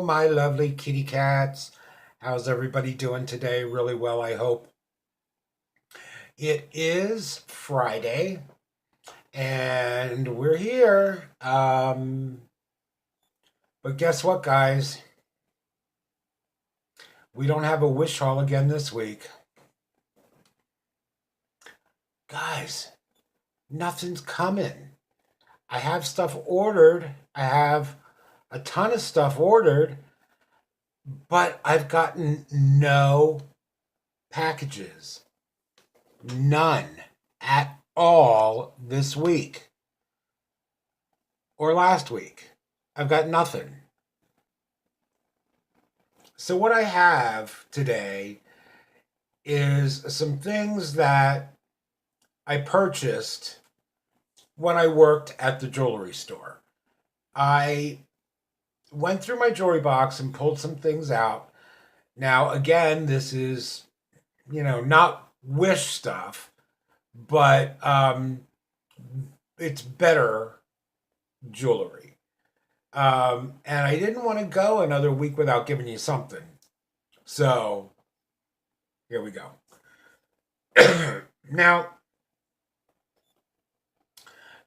my lovely kitty cats. How's everybody doing today? Really well, I hope. It is Friday, and we're here. But guess what, guys? We don't have a wish haul again this week. Guys, nothing's coming. I have stuff ordered. I have a ton of stuff ordered, but I've gotten no packages. None at all this week or last week. I've got nothing. So, what I have today is some things that I purchased when I worked at the jewelry store. I went through my jewelry box and pulled some things out. Now, again, this is, not wish stuff, but it's better jewelry. And I didn't want to go another week without giving you something. So, here we go. Now,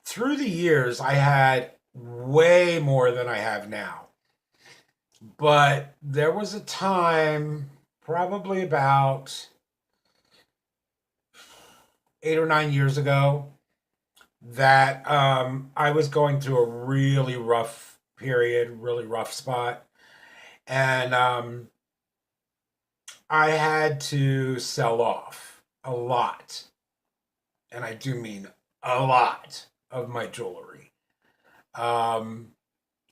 through the years, I had way more than I have now. But there was a time, probably about 8 or 9 years ago, that I was going through a really rough period, really rough spot. And I had to sell off a lot. And I do mean a lot of my jewelry.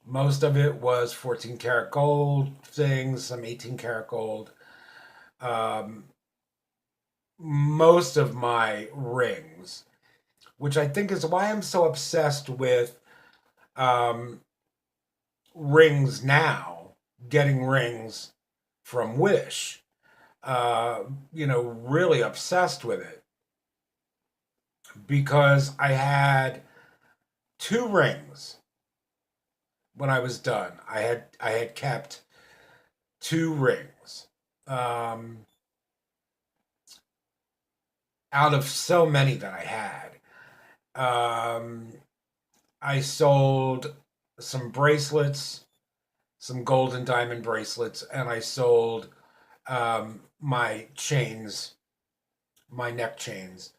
Most of it was 14 karat gold things, some 18 karat gold. Most of my rings, which I think is why I'm so obsessed with rings now, getting rings from Wish. Really obsessed with it because I had two rings when I was done. I had kept two rings out of so many that I had. I sold some bracelets, some gold and diamond bracelets, and I sold my chains, my neck chains.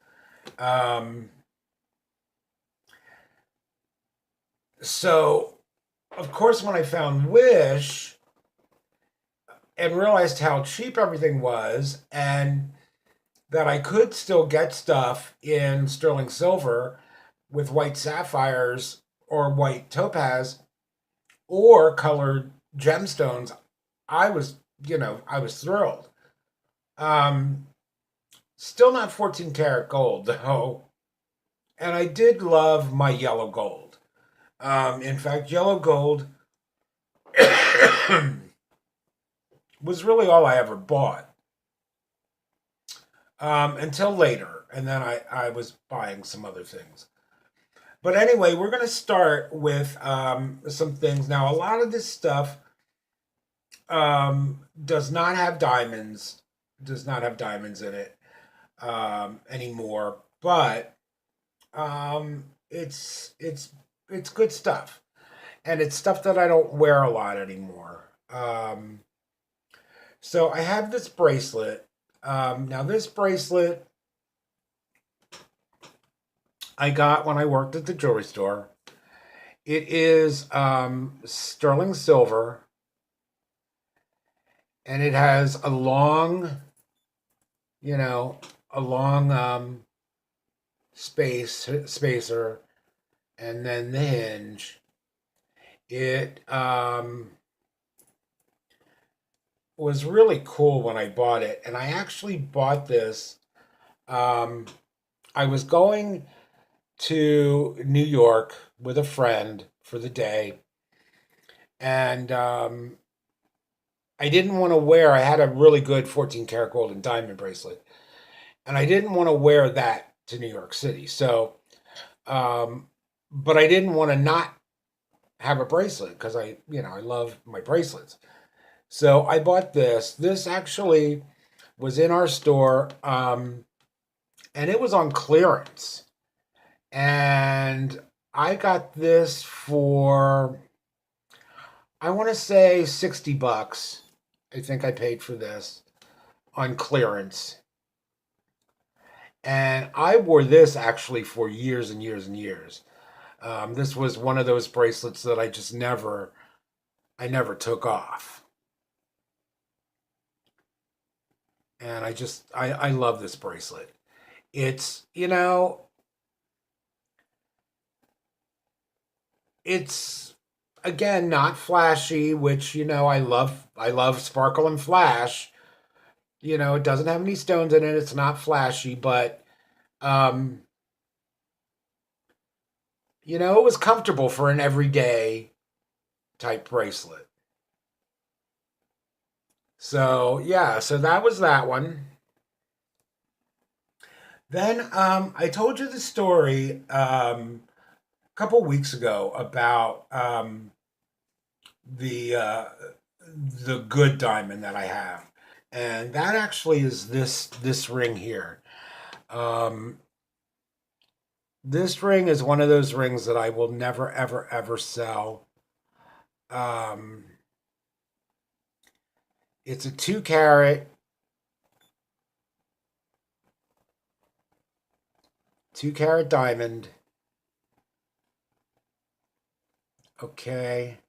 So, of course, when I found Wish and realized how cheap everything was and that I could still get stuff in sterling silver with white sapphires or white topaz or colored gemstones, I was, I was thrilled. Um, Still not 14 karat gold though. And I did love my yellow gold. In fact, yellow gold was really all I ever bought until later. And then I was buying some other things. But anyway, we're going to start with some things. Now, a lot of this stuff does not have diamonds, in it anymore. But it's good stuff, and it's stuff that I don't wear a lot anymore. So I have this bracelet. Now this bracelet I got when I worked at the jewelry store. It is sterling silver, and it has a long, a long spacer, and then the hinge. It was really cool when I bought it, and I actually bought this. I was going to New York with a friend for the day, and I didn't want to wear. I had a really good 14 karat gold and diamond bracelet, and I didn't want to wear that to New York City. So, but I didn't want to not have a bracelet because I love my bracelets. So I bought this. This actually was in our store, and it was on clearance. And I got this for, I want to say, $60. I think I paid for this on clearance. And I wore this actually for years and years and years. This was one of those bracelets that I never took off. And I love this bracelet. It's, it's again not flashy, which, I love sparkle and flash. It doesn't have any stones in it. It's not flashy, but um, it was comfortable for an everyday type bracelet. So yeah, so that was that one. Then I told you the story a couple weeks ago about the good diamond that I have, and that actually is this ring here. Um, this ring is one of those rings that I will never ever ever sell. Um, it's a 2 carat, 2 carat diamond. Okay.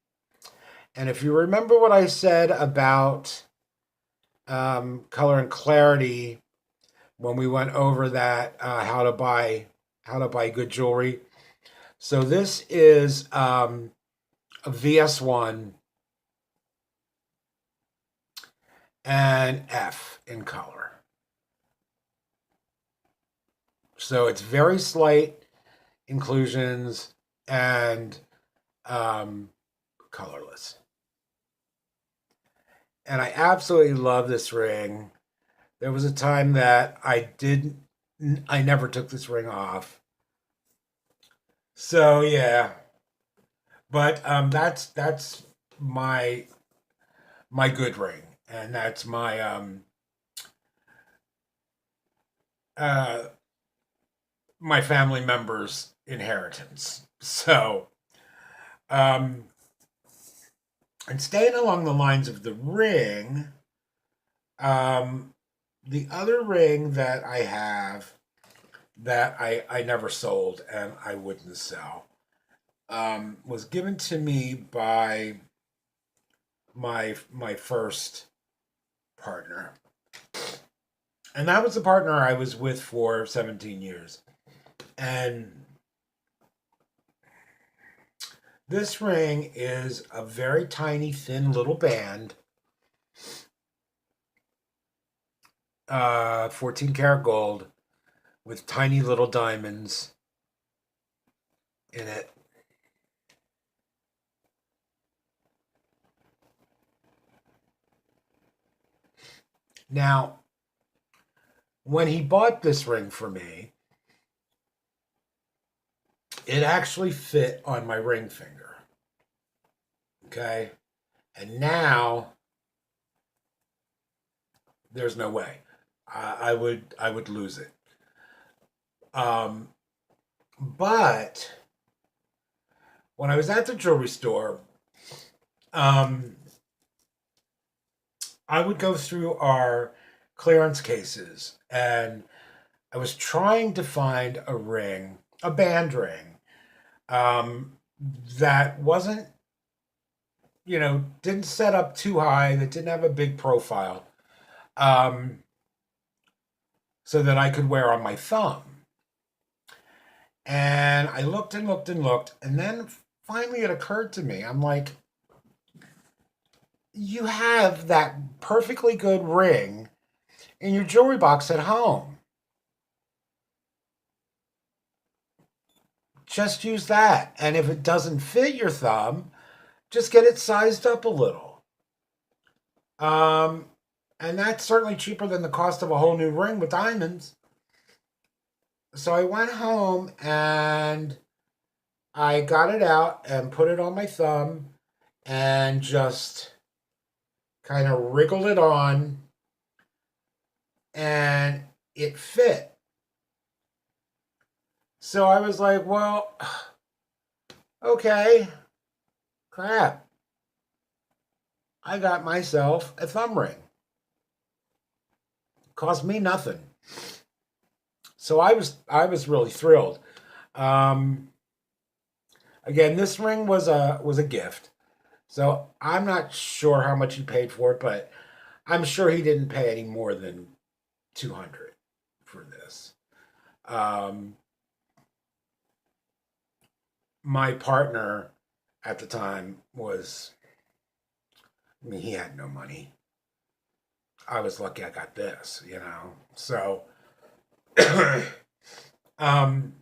And if you remember what I said about color and clarity when we went over that how to buy good jewelry. So this is a VS1 and F in color. So it's very slight inclusions and colorless. And I absolutely love this ring. There was a time that I never took this ring off. So yeah, but that's my my good ring, and that's my uh my family members' inheritance. So um, and staying along the lines of the ring, um, the other ring that I have that I never sold and I wouldn't sell was given to me by my first partner, and that was the partner I was with for 17 years. And this ring is a very tiny, thin little band, 14 karat gold with tiny little diamonds in it. Now, when he bought this ring for me, it actually fit on my ring finger. Okay? And now there's no way. I would lose it. Um, but when I was at the jewelry store, um, I would go through our clearance cases, and I was trying to find a ring, a band ring, um, that wasn't, didn't set up too high, that didn't have a big profile, um, so that I could wear on my thumb. And I looked and looked and looked, and then finally it occurred to me. I'm like, you have that perfectly good ring in your jewelry box at home. Just use that. And if it doesn't fit your thumb, just get it sized up a little. Um, and that's certainly cheaper than the cost of a whole new ring with diamonds. So I went home and I got it out and put it on my thumb and just kind of wriggled it on, and it fit. So I was like, well, okay, crap. I got myself a thumb ring. Cost me nothing. So I was really thrilled. Um, Again, this ring was a gift. So I'm not sure how much he paid for it, but I'm sure he didn't pay any more than 200 for this. Um, my partner at the time was, I mean, he had no money. I was lucky I got this, you know. So, um,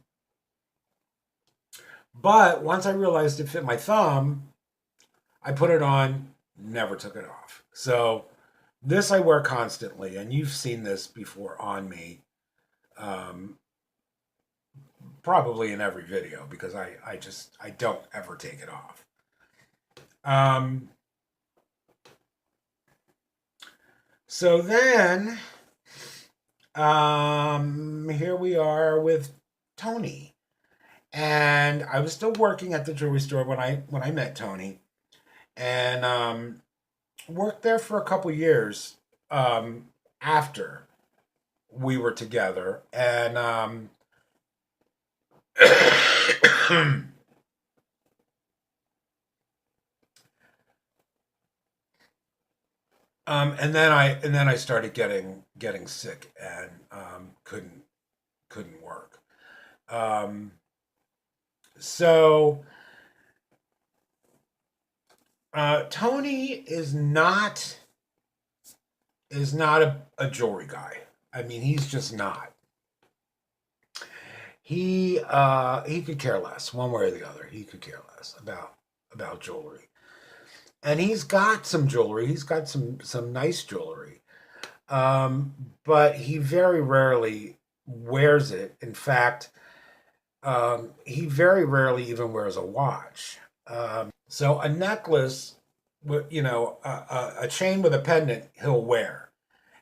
but once I realized it fit my thumb, I put it on, never took it off. So this I wear constantly, and you've seen this before on me, um, probably in every video because I don't ever take it off. Um, so then here we are with Tony, and I was still working at the jewelry store when I met Tony, and worked there for a couple years after we were together, and and then I started getting sick and couldn't work. Um, so Tony is not a jewelry guy. I mean, he's just not. He could care less one way or the other. He could care less about jewelry. And he's got some jewelry. He's got some nice jewelry. But he very rarely wears it. In fact, he very rarely even wears a watch. So a necklace, with a chain with a pendant, he'll wear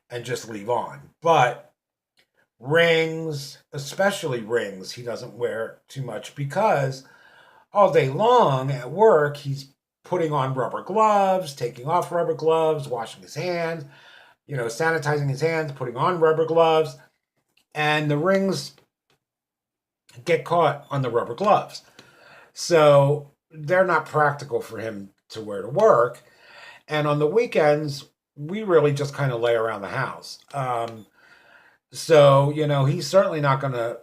and just leave on. But rings, especially rings, he doesn't wear too much because all day long at work, he's putting on rubber gloves, taking off rubber gloves, washing his hands, sanitizing his hands, putting on rubber gloves, and the rings get caught on the rubber gloves. So they're not practical for him to wear to work. And on the weekends, we really just kind of lay around the house. So, he's certainly not going to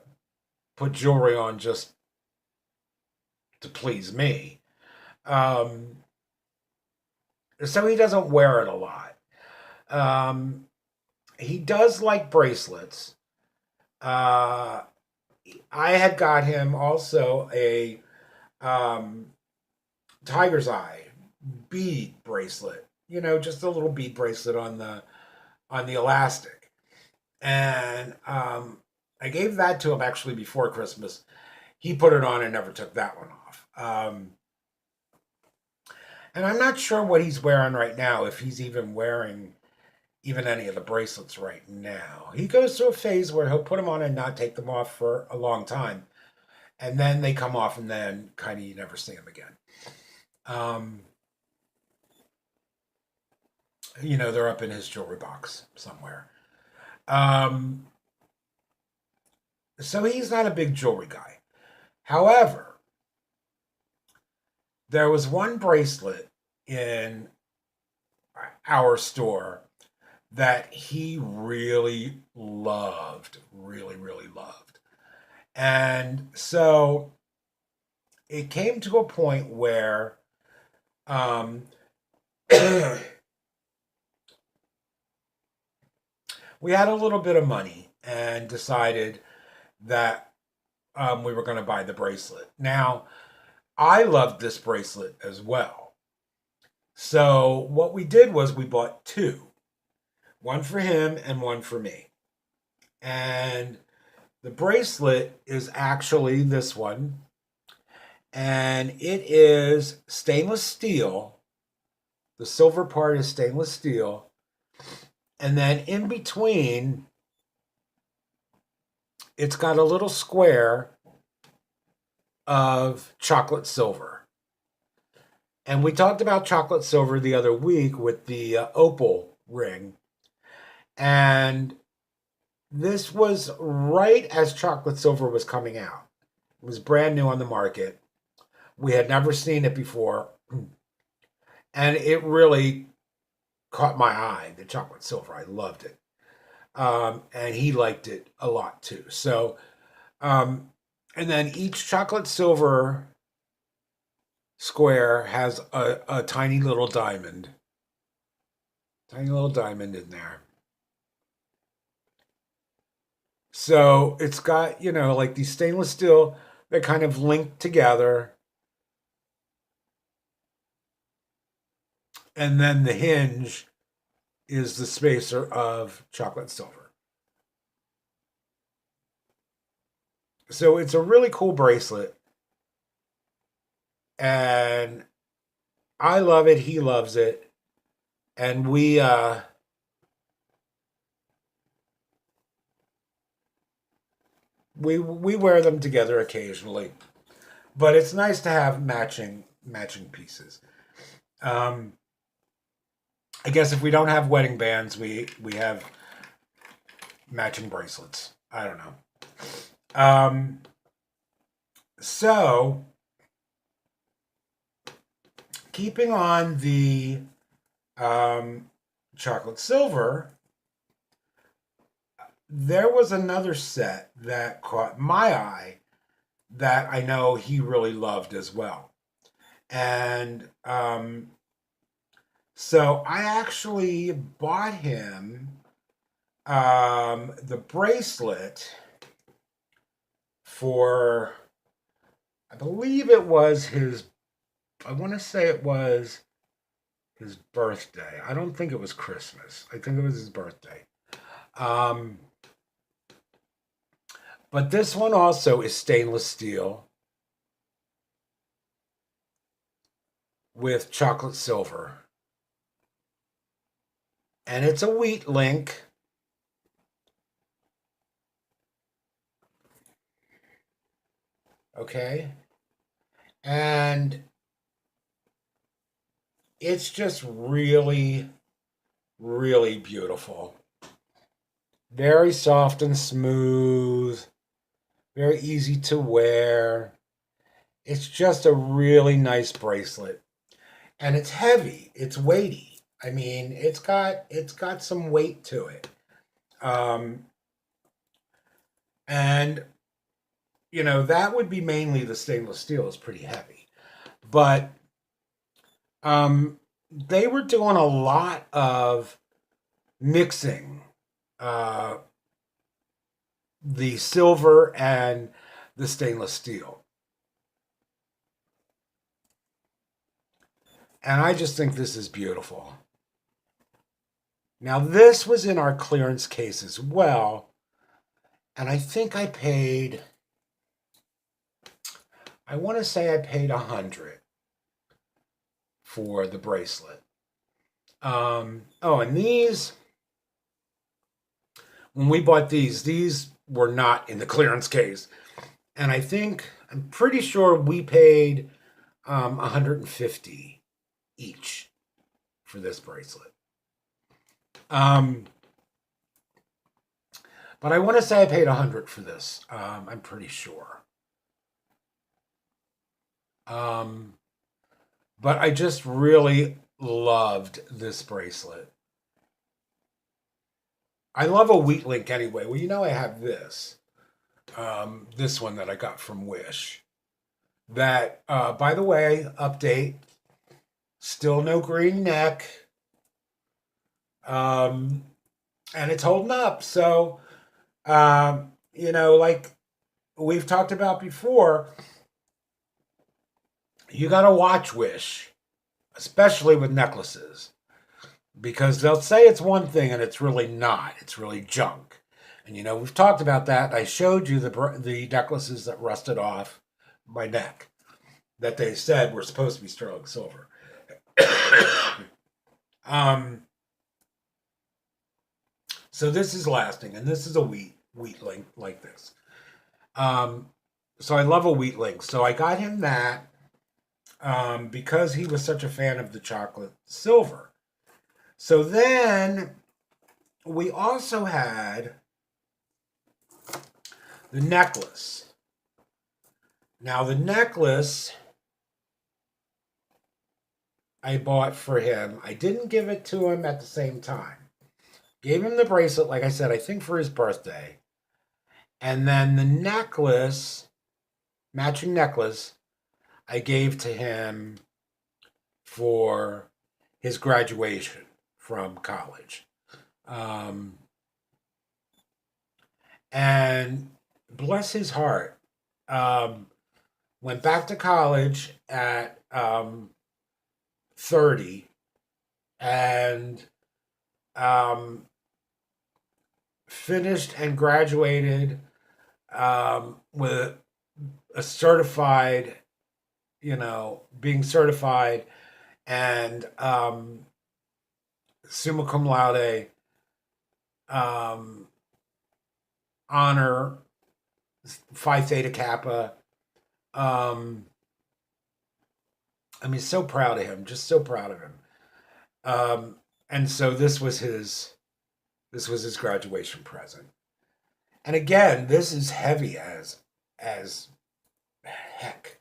put jewelry on just to please me. Um, so he doesn't wear it a lot. Um, he does like bracelets. Uh, I had got him also a um, tiger's eye bead bracelet. Just a little bead bracelet on the elastic, and I gave that to him actually before Christmas. He put it on and never took that one off. And I'm not sure what he's wearing right now, if he's even wearing even any of the bracelets right now. He goes through a phase where he'll put them on and not take them off for a long time. And then they come off, and then kind of you never see them again. Um, they're up in his jewelry box somewhere. Um, so he's not a big jewelry guy. However, there was one bracelet in our store that he really loved, really, really loved. And so it came to a point where um, we had a little bit of money and decided that we were going to buy the bracelet. Now, I loved this bracelet as well. So what we did was we bought two, one for him and one for me. And the bracelet is actually this one, and it is stainless steel. The silver part is stainless steel. And then in between, it's got a little square of chocolate silver. And we talked about chocolate silver the other week with the opal ring. And this was right as chocolate silver was coming out. It was brand new on the market. We had never seen it before. And it really caught my eye, the chocolate silver. I loved it. And he liked it a lot too. So, and then each chocolate silver square has a tiny little diamond. Tiny little diamond in there. So it's got, like these stainless steel that kind of link together. And then the hinge is the spacer of chocolate silver. So it's a really cool bracelet. And I love it. He loves it. And we wear them together occasionally. But it's nice to have matching pieces. I guess if we don't have wedding bands, we have matching bracelets. I don't know. So keeping on the chocolate silver, there was another set that caught my eye that I know he really loved as well. And so I actually bought him the bracelet for, I believe it was I want to say it was his birthday. I don't think it was Christmas. I think it was his birthday. But this one also is stainless steel with chocolate silver. And it's a wheat link. Okay. And it's just really, really beautiful. Very soft and smooth. Very easy to wear. It's just a really nice bracelet. And it's heavy. It's weighty. I mean, it's got some weight to it. And that would be mainly the stainless steel is pretty heavy. But they were doing a lot of mixing the silver and the stainless steel. And I just think this is beautiful. Now, this was in our clearance case as well. And I think I want to say I paid $100 for the bracelet. And these, when we bought these were not in the clearance case. And I'm pretty sure we paid $150 each for this bracelet. But I want to say I paid $100 for this. I'm pretty sure. But I just really loved this bracelet. I love a wheat link anyway. Well, I have this. This one that I got from Wish. That, by the way, update. Still no green neck. And it's holding up. So, like we've talked about before, you got to watch Wish, especially with necklaces, because they'll say it's one thing and it's really not. It's really junk. And we've talked about that. I showed you the necklaces that rusted off my neck that they said were supposed to be sterling silver. Um, so this is lasting, and this is a wheat link like this. Um, so I love a wheat link. So I got him that because he was such a fan of the chocolate silver. So then we also had the necklace. Now the necklace I bought for him. I didn't give it to him at the same time. Gave him the bracelet, like I said, I think for his birthday. And then the necklace, matching necklace, I gave to him for his graduation from college. Um, and bless his heart, went back to college at 30 and finished and graduated with a certified, being certified and summa cum laude honor Phi Theta Kappa. I mean, so proud of him, just so proud of him. And so this was his graduation present. And again, this is heavy as heck.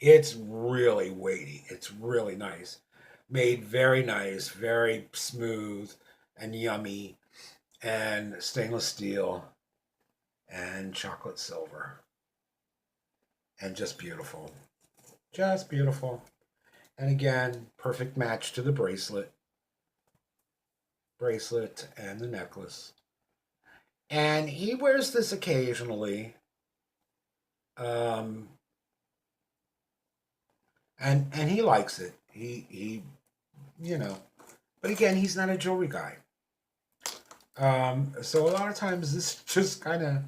It's really weighty. It's really nice. Made very nice, very smooth and yummy, and stainless steel and chocolate silver. And just beautiful. Just beautiful. And again, perfect match to the bracelet and the necklace. And he wears this occasionally. And he likes it. He but again, he's not a jewelry guy. So a lot of times this just kind of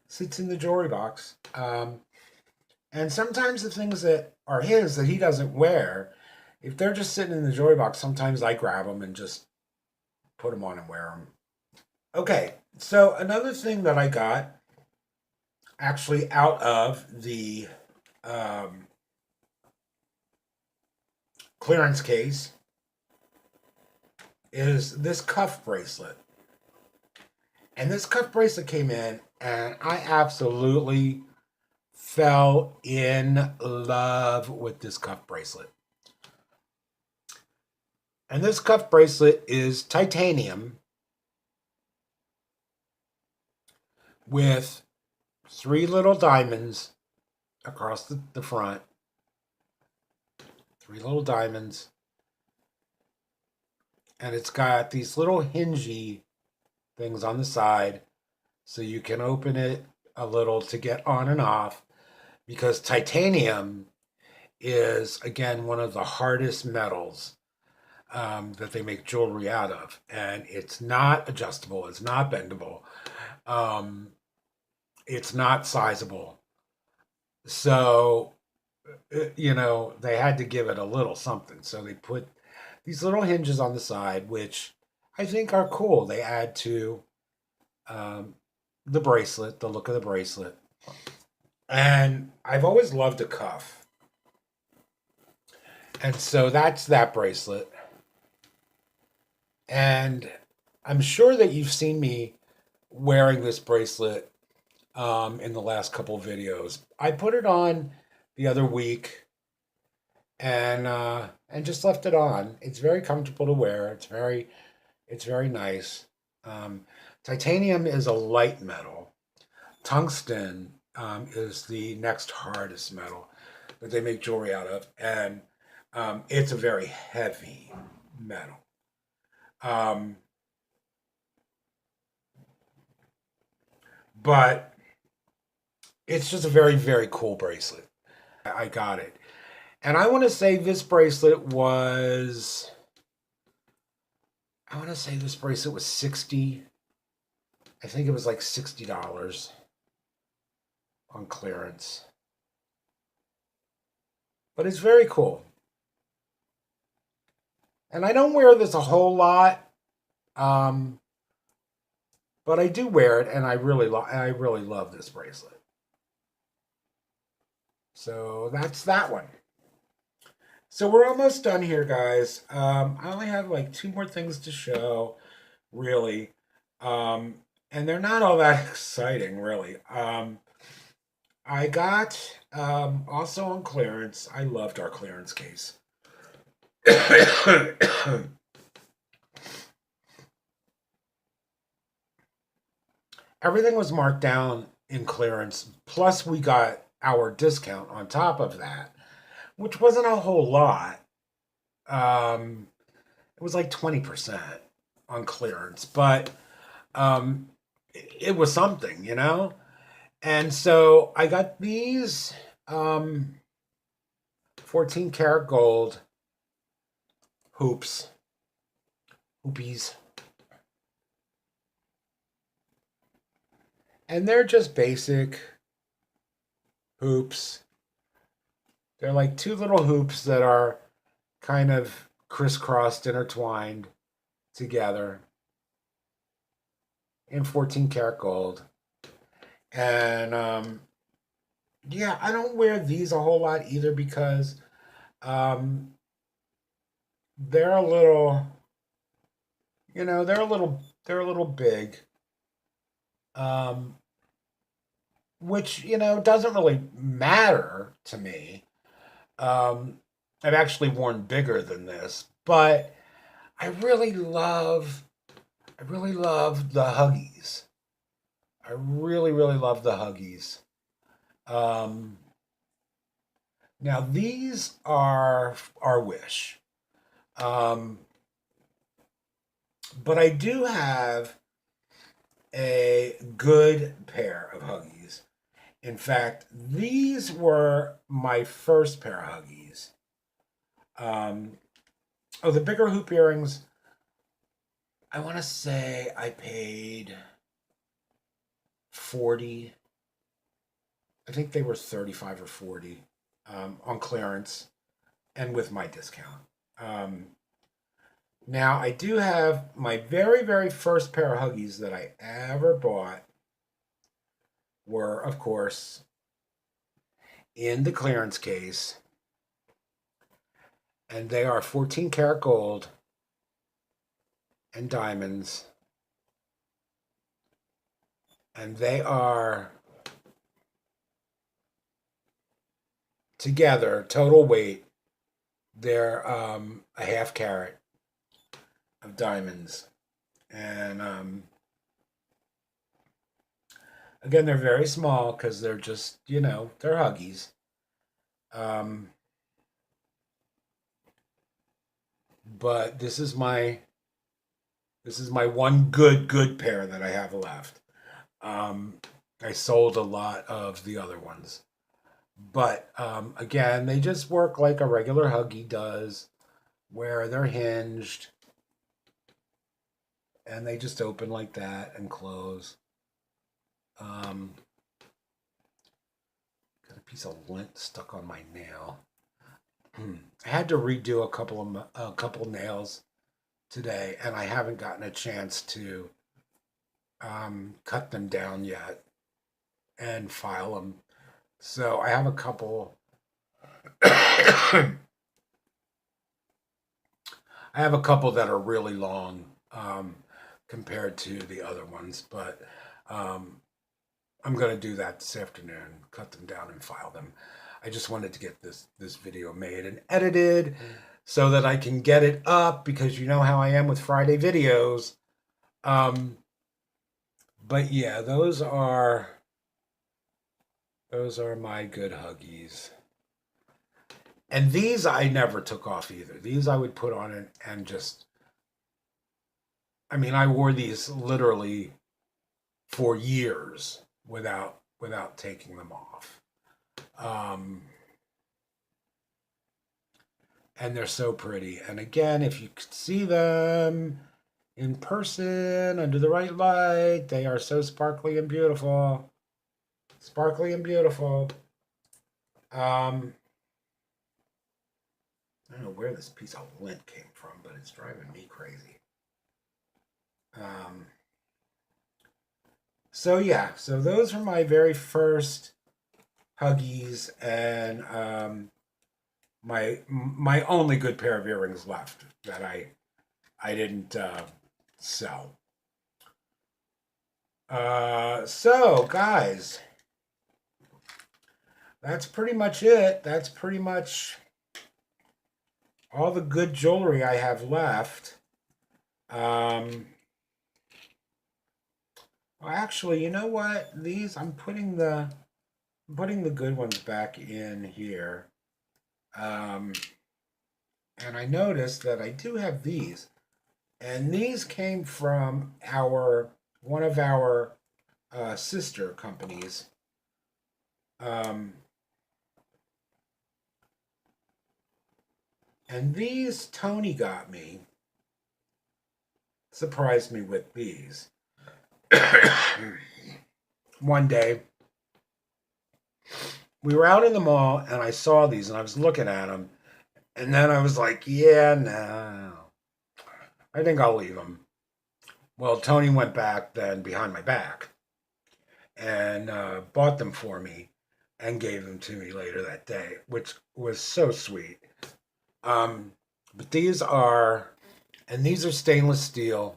sits in the jewelry box. And sometimes the things that are his that he doesn't wear, if they're just sitting in the jewelry box, sometimes I grab them and just put them on and wear them. Okay, so another thing that I got actually out of the clearance case is this cuff bracelet. And this cuff bracelet came in, and I absolutely fell in love with this cuff bracelet. And this cuff bracelet is titanium with 3 little diamonds across the front. 3 little diamonds. And it's got these little hingy things on the side so you can open it a little to get on and off, because titanium is, again, one of the hardest metals that they make jewelry out of, and it's not adjustable, it's not bendable, it's not sizable. So they had to give it a little something, so they put these little hinges on the side, which I think are cool. They add to the bracelet, the look of the bracelet. And I've always loved a cuff. And so that's that bracelet. And I'm sure that you've seen me wearing this bracelet in the last couple of videos. I put it on the other week and just left it on. It's very comfortable to wear. It's very nice. Titanium is a light metal. Tungsten is the next hardest metal that they make jewelry out of, and it's a very heavy metal. But it's just a very, very cool bracelet. I got it. And I want to say this bracelet was, 60. I think it was like $60 on clearance. But it's very cool. And I don't wear this a whole lot, um, but I do wear it, and I really love this bracelet. So that's that one. So we're almost done here, guys. I only have like two more things to show, really. Um, and they're not all that exciting, really. I got also on clearance. I loved our clearance case. Everything was marked down in clearance, plus we got our discount on top of that, which wasn't a whole lot. Um, it was like 20% on clearance, but um, it was something, you know? And so I got these um, 14 karat gold hoopies. And they're just basic hoops. They're like two little hoops that are kind of crisscrossed, intertwined together in 14 karat gold. And yeah, I don't wear these a whole lot either because um, they're a little, they're a little big. Um, which, doesn't really matter to me. Um, I've actually worn bigger than this, but I really love, I really love the Huggies. I really, really love the Huggies. Um, Now these are our Wish, um, but I do have a good pair of Huggies. In fact, these were my first pair of Huggies. Um, oh, the bigger hoop earrings, I want to say I paid 40. I think they were 35 or 40 on clearance and with my discount. Um, Now, I do have my very, very first pair of Huggies that I ever bought were, of course, in the clearance case. And they are 14 karat gold and diamonds. And they are together, total weight, they're a half carat of diamonds. And again, they're very small because they're just, they're Huggies. Um, but this is my one good pair that I have left. Um, I sold a lot of the other ones. But again, they just work like a regular Huggy does, where they're hinged and they just open like that and close. Got a piece of lint stuck on my nail. I had to redo a couple nails today, and I haven't gotten a chance to cut them down yet and file them. So I have a couple. I have a couple that are really long compared to the other ones, but um, I'm going to do that this afternoon, cut them down and file them. I just wanted to get this video made and edited so that I can get it up because you know how I am with Friday videos. But yeah, those are my good Huggies. And these I never took off either. These I would put on and just, I mean, I wore these literally for years without taking them off. And they're so pretty. And again, if you could see them in person under the right light, they are so sparkly and beautiful. Sparkly and beautiful. Um, I don't know where this piece of lint came from, but it's driving me crazy. So yeah, so those are my very first Huggies, and my only good pair of earrings left that I didn't sell. So guys, that's pretty much it. That's pretty much all the good jewelry I have left. Well, actually, you know what? These I'm putting the good ones back in here. And I noticed that I do have these, and these came from one of our sister companies. And these Tony got me. Surprised me with these. One day, we were out in the mall, and I saw these, and I was looking at them, and then I was like, yeah, no, I think I'll leave them. Well, Tony went back then behind my back and bought them for me and gave them to me later that day, which was so sweet. But these are stainless steel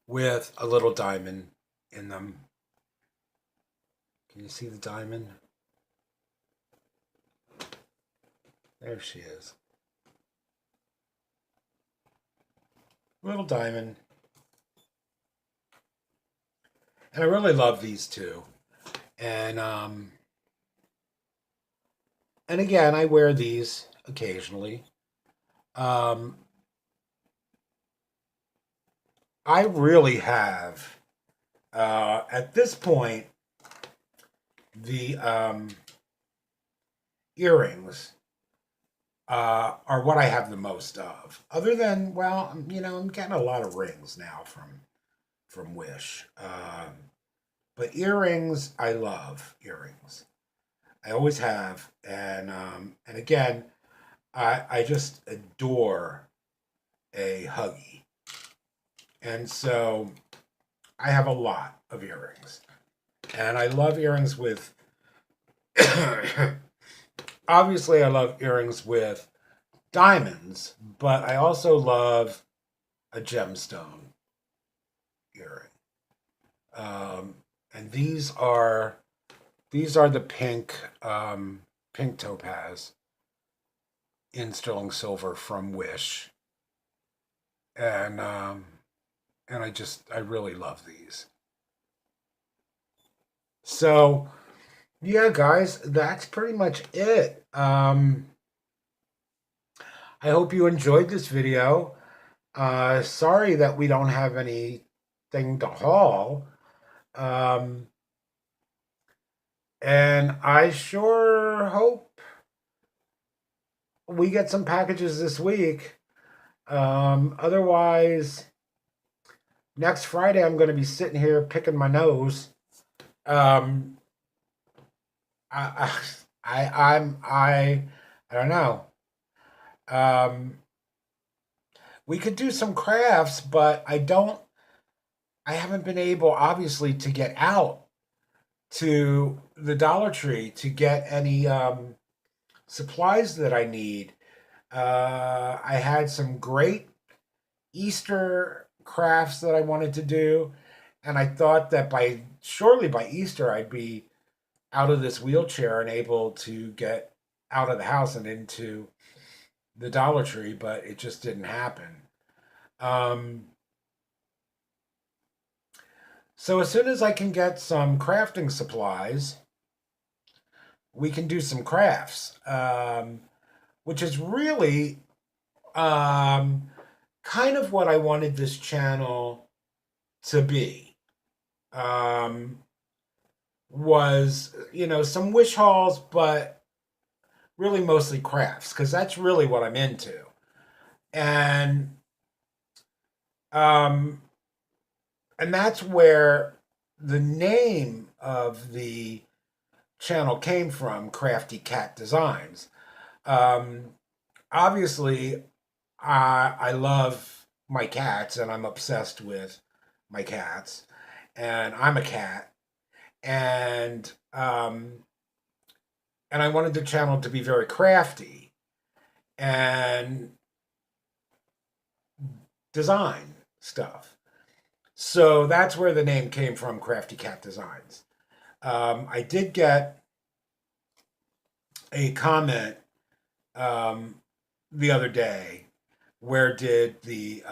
with a little diamond in them. Can you see the diamond? There she is. Little diamond. And I really love these two. And again, I wear these occasionally. I really have, at this point, the earrings are what I have the most of. Other than, well, I'm getting a lot of rings now from Wish. But earrings, I love earrings. I always have, and again, I just adore a Huggy, and so I have a lot of earrings, and I love earrings with. Obviously, I love earrings with diamonds, but I also love a gemstone earring. And these are the pink topaz in sterling silver from Wish, and I really love these. So yeah, guys, that's pretty much it. I hope you enjoyed this video. Sorry that we don't have anything to haul. And I sure hope we get some packages this week. Otherwise, next Friday I'm going to be sitting here picking my nose. I don't know. We could do some crafts, but I haven't been able, obviously, to get out to the Dollar Tree to get any supplies that I need. I had some great Easter crafts that I wanted to do, and I thought that surely by Easter I'd be out of this wheelchair and able to get out of the house and into the Dollar Tree, but it just didn't happen. So as soon as I can get some crafting supplies, we can do some crafts, which is really kind of what I wanted this channel to be. Was, some wish hauls, but really mostly crafts, because that's really what I'm into. And that's where the name of the channel came from, Crafty Cat Designs. Um, Obviously, I love my cats and I'm obsessed with my cats, and I'm a cat, and and I wanted the channel to be very crafty and design stuff. So that's where the name came from, Crafty Cat Designs. I did get a comment um, the other day. Where did the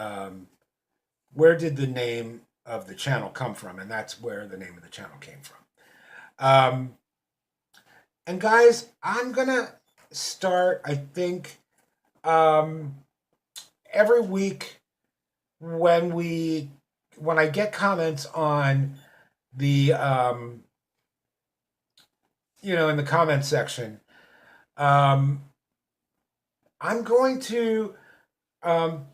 name of the channel come from? And that's where the name of the channel came from. And guys, I'm gonna start. I think um, every week when I get comments on the in the comment section, um, I'm going to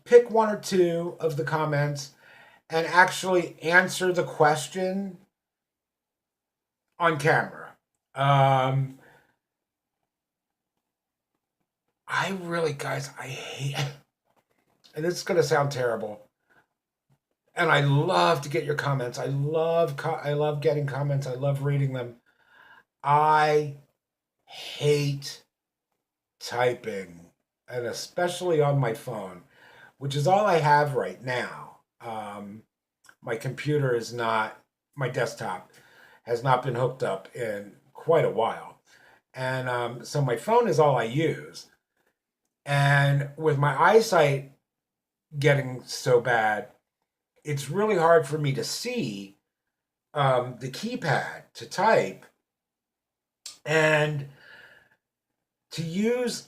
pick one or two of the comments and actually answer the question on camera. I really, guys, I hate, and this is going to sound terrible, and I love to get your comments. I love getting comments. I love reading them. I hate typing, and especially on my phone, which is all I have right now. My computer is not, my desktop has not been hooked up in quite a while. And so my phone is all I use. And with my eyesight getting so bad, it's really hard for me to see the keypad to type, and to use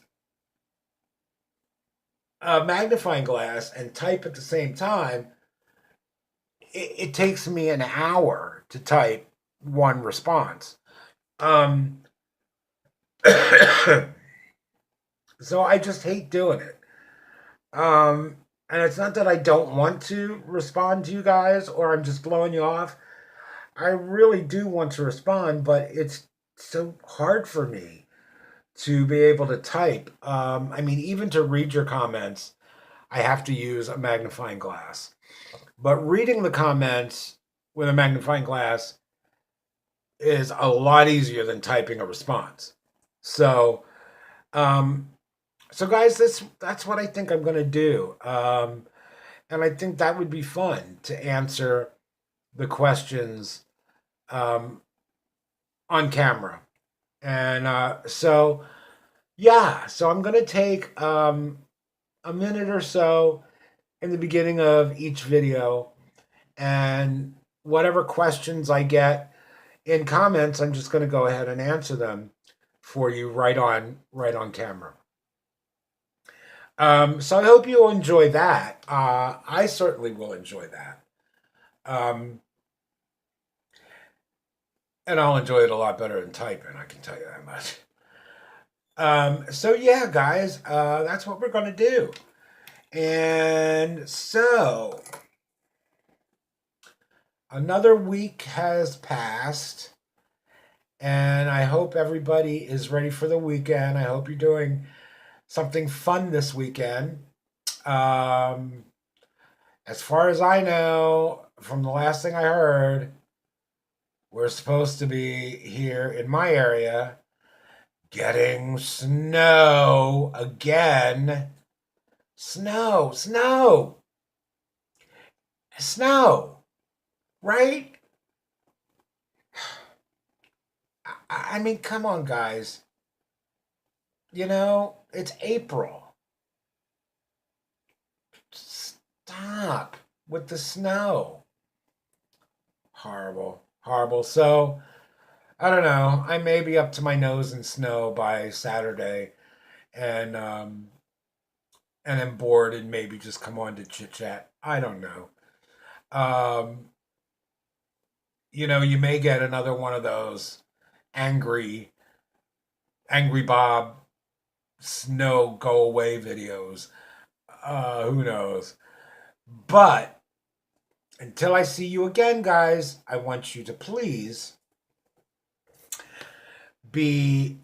a magnifying glass and type at the same time. It takes me an hour to type one response. Um, so I just hate doing it. And it's not that I don't want to respond to you guys or I'm just blowing you off. I really do want to respond, but it's so hard for me to be able to type. I mean, even to read your comments, I have to use a magnifying glass. But reading the comments with a magnifying glass is a lot easier than typing a response. So, um, so guys, that's what I think I'm going to do, and I think that would be fun to answer the questions um, on camera. And so, yeah, so I'm going to take a minute or so in the beginning of each video, and whatever questions I get in comments, I'm just going to go ahead and answer them for you right on camera. So I hope you'll enjoy that. I certainly will enjoy that. Um, and I'll enjoy it a lot better than typing, I can tell you that much. So yeah, guys, that's what we're going to do. And so another week has passed, and I hope everybody is ready for the weekend. I hope you're doing something fun this weekend. Um, as far as I know, from the last thing I heard, we're supposed to be here in my area getting snow again. Snow, snow, snow, right? I mean, come on, guys. You know, it's April. Stop with the snow. Horrible, horrible. So, I don't know. I may be up to my nose in snow by Saturday, and I'm bored and maybe just come on to chit chat. I don't know. Um, you may get another one of those angry, angry Bob snow go away videos. Who knows? But until I see you again, guys, I want you to please be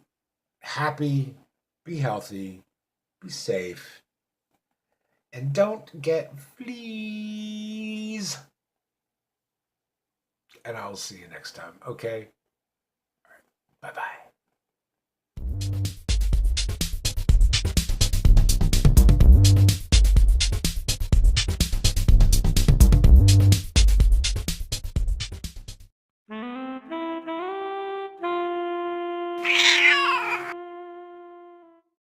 happy, be healthy, be safe, and don't get fleas. And I'll see you next time, okay?